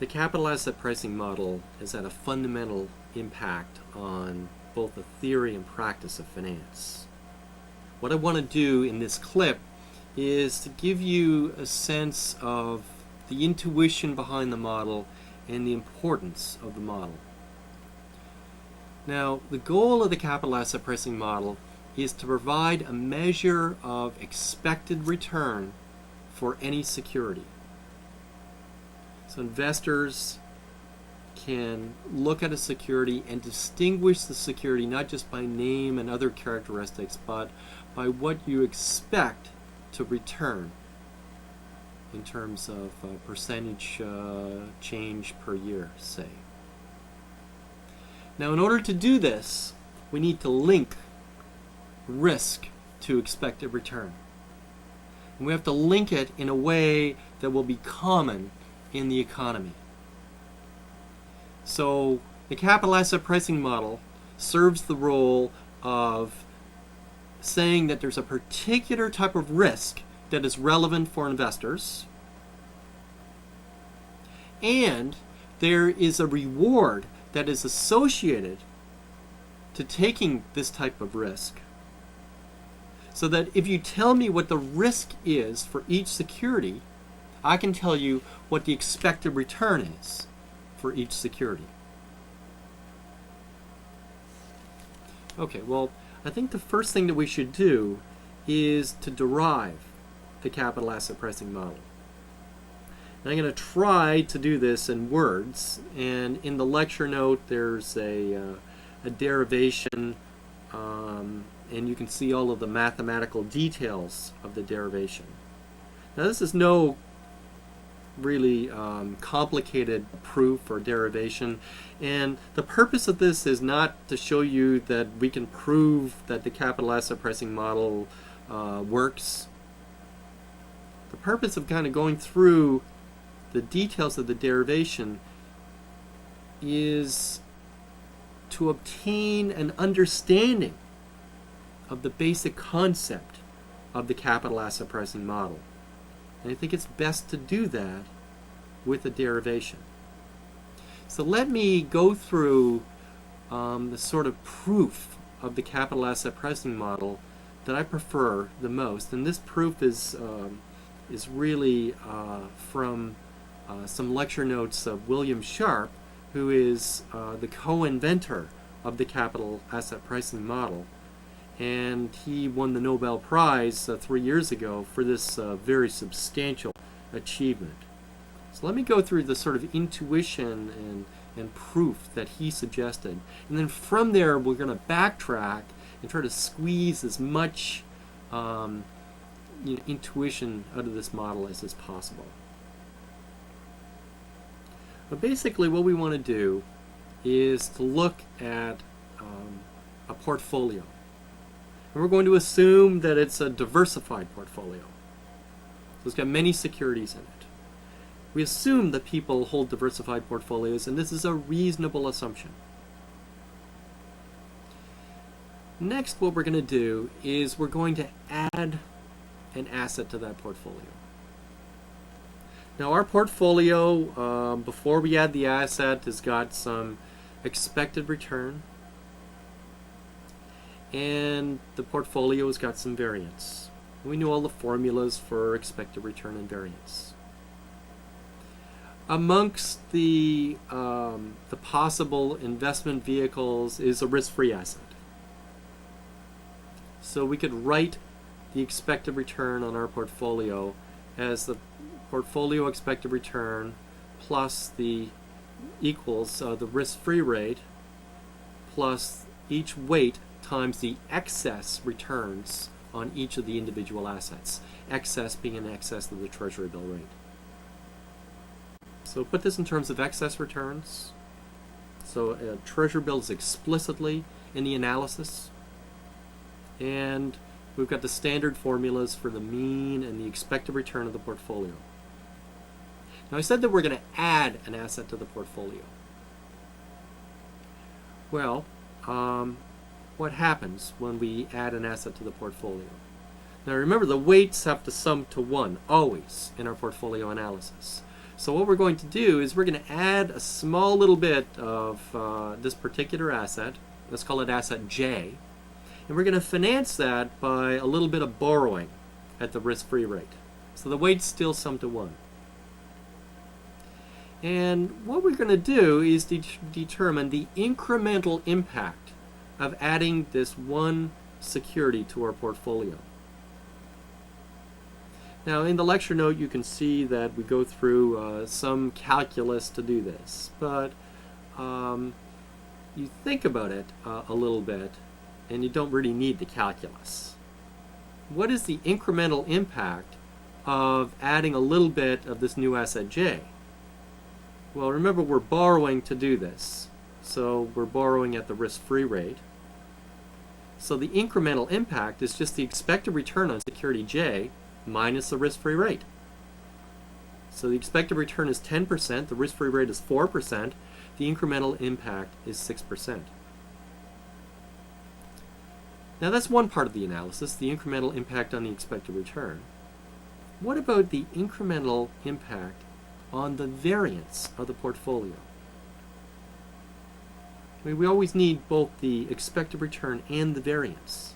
The capital asset pricing model has had a fundamental impact on both the theory and practice of finance. What I want to do in this clip is to give you a sense of the intuition behind the model and the importance of the model. Now, the goal of the capital asset pricing model is to provide a measure of expected return for any security. So investors can look at a security and distinguish the security not just by name and other characteristics, but by what you expect to return in terms of percentage change per year, say. Now, in order to do this, we need to link risk to expected return. And we have to link it in a way that will be common in the economy. So the capital asset pricing model serves the role of saying that there's a particular type of risk that is relevant for investors, and there is a reward that is associated to taking this type of risk. So that if you tell me what the risk is for each security, I can tell you what the expected return is for each security. Okay, well, I think the first thing that we should do is to derive the capital asset pricing model. And I'm going to try to do this in words, and in the lecture note there's a derivation, and you can see all of the mathematical details of the derivation. Now, this is no really complicated proof or derivation, and the purpose of this is not to show you that we can prove that the capital asset pricing model works. The purpose of kind of going through the details of the derivation is to obtain an understanding of the basic concept of the capital asset pricing model. And I think it's best to do that with a derivation. So let me go through the sort of proof of the capital asset pricing model that I prefer the most. And this proof is really from some lecture notes of William Sharpe, who is the co-inventor of the capital asset pricing model. And he won the Nobel Prize 3 years ago for this very substantial achievement. So let me go through the sort of intuition and proof that he suggested. And then from there, we're going to backtrack and try to squeeze as much intuition out of this model as is possible. But basically what we want to do is to look at a portfolio. And we're going to assume that it's a diversified portfolio. So it's got many securities in it. We assume that people hold diversified portfolios, and this is a reasonable assumption. Next, what we're going to do is we're going to add an asset to that portfolio. Now, our portfolio, before we add the asset, has got some expected return, and the portfolio has got some variance. We know all the formulas for expected return and variance. Amongst the possible investment vehicles is a risk-free asset. So we could write the expected return on our portfolio as the portfolio expected return plus the equals the risk-free rate plus each weight times the excess returns on each of the individual assets, excess being in excess of the Treasury bill rate. So put this in terms of excess returns. So Treasury bill is explicitly in the analysis, and we've got the standard formulas for the mean and the expected return of the portfolio. Now, I said that we're going to add an asset to the portfolio. Well, what happens when we add an asset to the portfolio? Now remember, the weights have to sum to 1 always in our portfolio analysis. So what we're going to do is we're going to add a small little bit of this particular asset. Let's call it asset J. And we're going to finance that by a little bit of borrowing at the risk-free rate. So the weight's still sum to 1. And what we're going to do is determine the incremental impact of adding this one security to our portfolio. Now in the lecture note you can see that we go through some calculus to do this, but you think about it a little bit and you don't really need the calculus. What is the incremental impact of adding a little bit of this new asset J? Well, remember we're borrowing to do this. So we're borrowing at the risk-free rate. So the incremental impact is just the expected return on security J minus the risk-free rate. So the expected return is 10%, the risk-free rate is 4%, the incremental impact is 6%. Now that's one part of the analysis, the incremental impact on the expected return. What about the incremental impact on the variance of the portfolio? I mean, we always need both the expected return and the variance.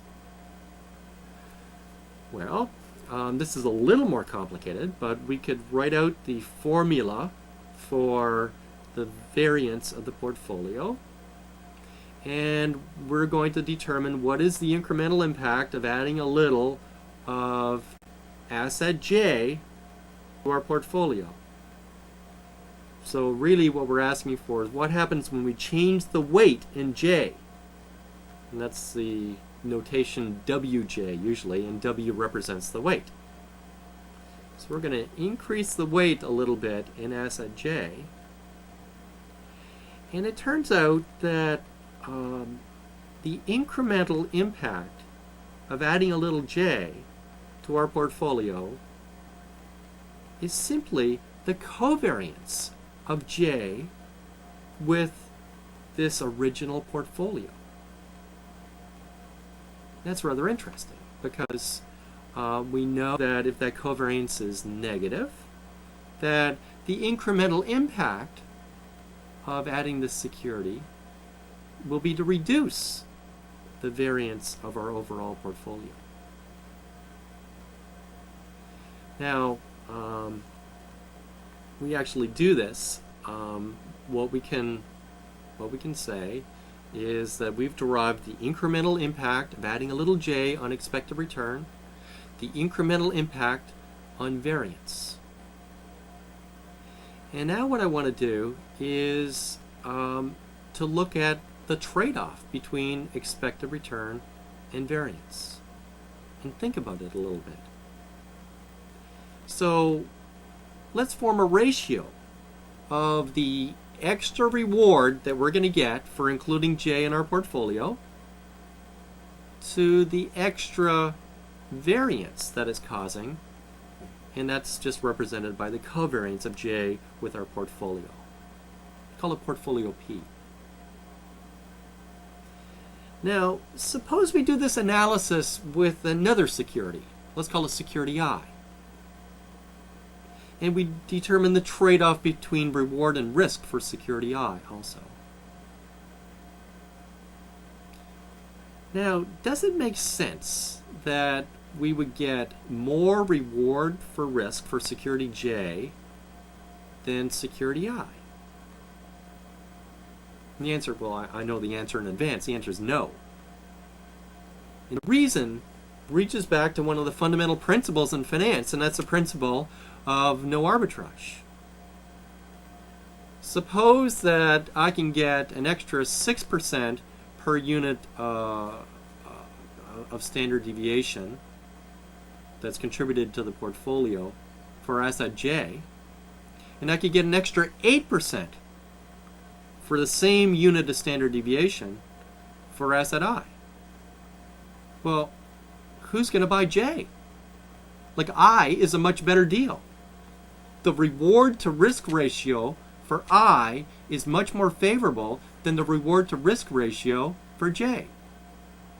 Well, this is a little more complicated, but we could write out the formula for the variance of the portfolio, and we're going to determine what is the incremental impact of adding a little of asset J to our portfolio. So really what we're asking for is what happens when we change the weight in J. And that's the notation WJ usually, and W represents the weight. So we're going to increase the weight a little bit in asset J. And it turns out that the incremental impact of adding a little J to our portfolio is simply the covariance of J with this original portfolio. That's rather interesting because we know that if that covariance is negative, that the incremental impact of adding this security will be to reduce the variance of our overall portfolio. Now, we actually do this. What we can say is that we've derived the incremental impact of adding a little J on expected return, the incremental impact on variance. And now what I want to do is to look at the trade-off between expected return and variance and think about it a little bit. So let's form a ratio of the extra reward that we're going to get for including J in our portfolio to the extra variance that it's causing, and that's just represented by the covariance of J with our portfolio. Call it portfolio P. Now, suppose we do this analysis with another security. Let's call it security I. And we determine the trade-off between reward and risk for security I also. Now, does it make sense that we would get more reward for risk for security J than security I? And the answer, well, I know the answer in advance. The answer is no. And the reason reaches back to one of the fundamental principles in finance, and that's the principle of no arbitrage. Suppose that I can get an extra 6% per unit of standard deviation that's contributed to the portfolio for asset J, and I could get an extra 8% for the same unit of standard deviation for asset I. Well, who's going to buy J? Like, I is a much better deal. The reward to risk ratio for I is much more favorable than the reward to risk ratio for J.